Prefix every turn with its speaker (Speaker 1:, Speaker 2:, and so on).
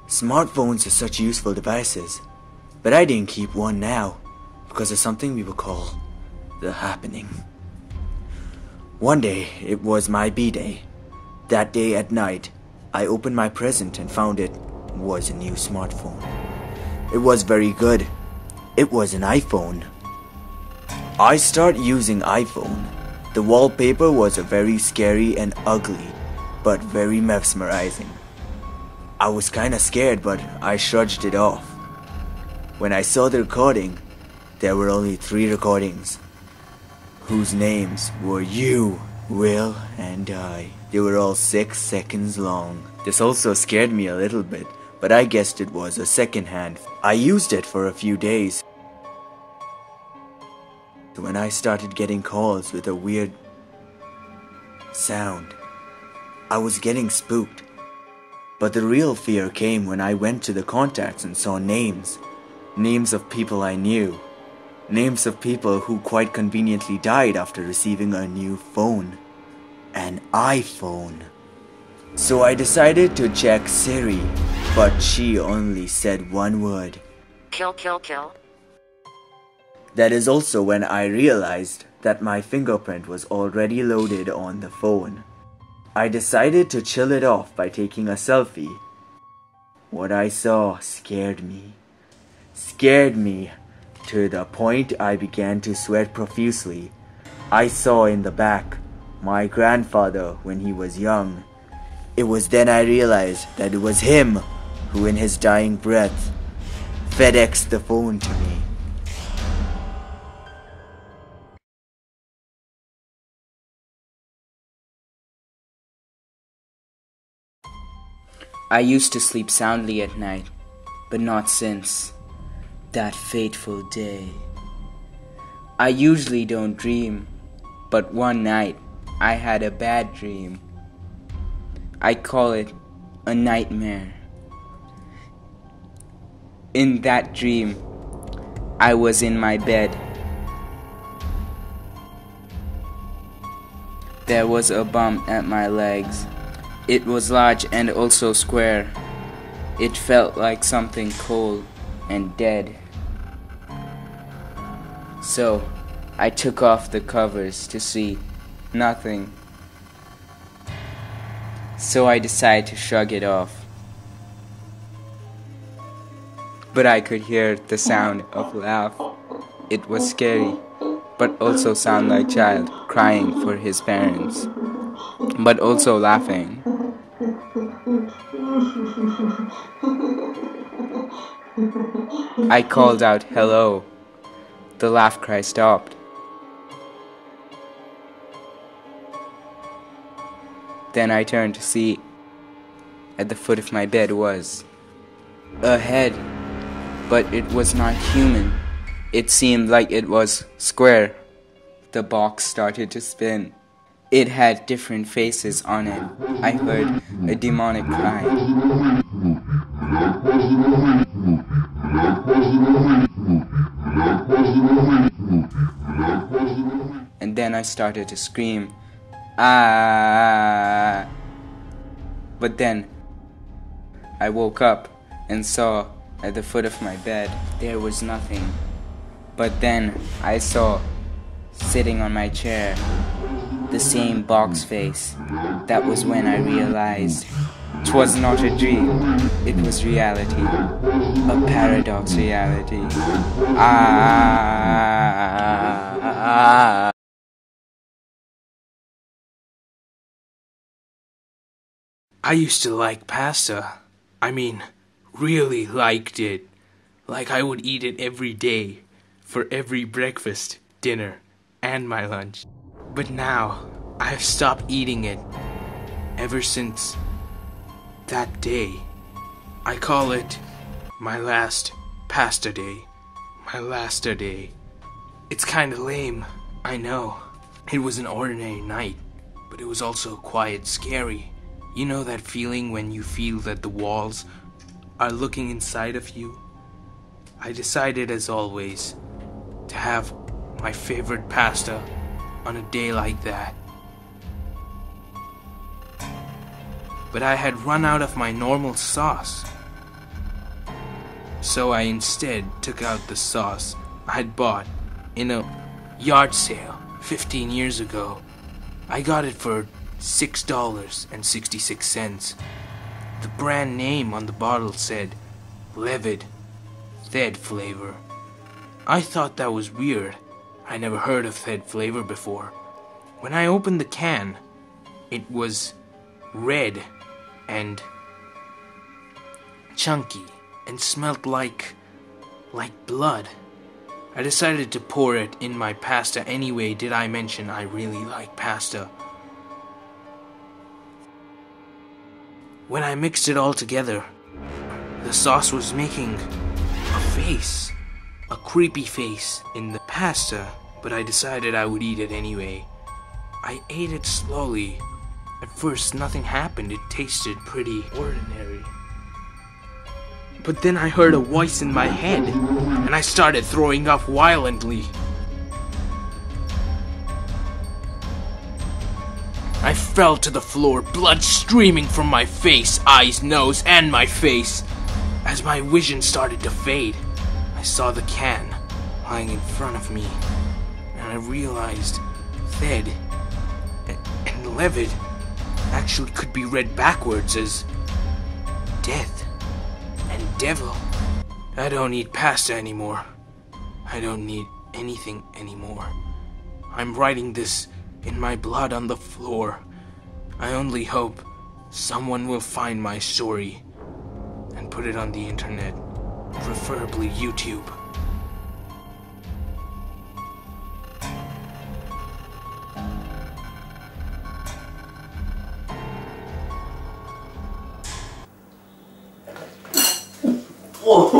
Speaker 1: Smartphones are such useful devices, but I didn't keep one now because of something we would call the happening. One day, it was my B-day. That day at night, I opened my present and found it was a new smartphone. It was very good. It was an iPhone. I started using iPhone. The wallpaper was a very scary and ugly, but very mesmerizing. I was kinda scared, but I shrugged it off. When I saw the recording, there were only 3 recordings, whose names were you, Will, and I. They were all 6 seconds long. This also scared me a little bit, but I guessed it was a second-hand. I used it for a few days. When I started getting calls with a weird sound, I was getting spooked. But the real fear came when I went to the contacts and saw names. Names of people I knew. Names of people who quite conveniently died after receiving a new phone. An iPhone. So I decided to check Siri, but she only said one word.
Speaker 2: Kill, kill, kill.
Speaker 1: That is also when I realized that my fingerprint was already loaded on the phone. I decided to chill it off by taking a selfie. What I saw scared me. Scared me to the point I began to sweat profusely. I saw in the back my grandfather when he was young. It was then I realized that it was him who in his dying breath FedExed the phone to me.
Speaker 3: I used to sleep soundly at night, but not since that fateful day. I usually don't dream, but one night I had a bad dream. I call it a nightmare. In that dream, I was in my bed. There was a bump at my legs. It was large and also square. It felt like something cold and dead. So, I took off the covers to see nothing. So I decided to shrug it off. But I could hear the sound of laugh. It was scary, but also sound like child crying for his parents, but also laughing. I called out, "Hello." The laugh cry stopped. Then I turned to see at the foot of my bed was a head, but it was not human. It seemed like it was square. The box started to spin. It had different faces on it. I heard a demonic cry. And then I started to scream, "Ah!" But then I woke up and saw at the foot of my bed there was nothing. But then I saw, sitting on my chair, the same box face. That was when I realized 'twas not a dream, it was reality, a paradox reality. Ah.
Speaker 4: I used to like pasta. I mean, really liked it. Like I would eat it every day, for every breakfast, dinner, and my lunch. But now, I've stopped eating it. Ever since that day. I call it my last pasta day. My last day. It's kinda lame, I know. It was an ordinary night, but it was also quiet scary. You know that feeling when you feel that the walls are looking inside of you? I decided, as always, to have my favorite pasta on a day like that. But I had run out of my normal sauce. So I instead took out the sauce I'd bought in a yard sale 15 years ago. I got it for $6.66. The brand name on the bottle said Levid Thed flavor. I thought that was weird. I never heard of Thed flavor before. When I opened the can, it was red and chunky and smelled like blood. I decided to pour it in my pasta anyway. Did I mention I really like pasta? When I mixed it all together, the sauce was making a face, a creepy face in the pasta, but I decided I would eat it anyway. I ate it slowly. At first, nothing happened. It tasted pretty ordinary. But then I heard a voice in my head, and I started throwing up violently. I fell to the floor, blood streaming from my face, eyes, nose, and my face. As my vision started to fade, I saw the can lying in front of me, and I realized Thed and Levid actually could be read backwards as death and devil. I don't need pasta anymore. I don't need anything anymore. I'm writing this in my blood on the floor. I only hope someone will find my story and put it on the internet, preferably YouTube.
Speaker 1: Whoa.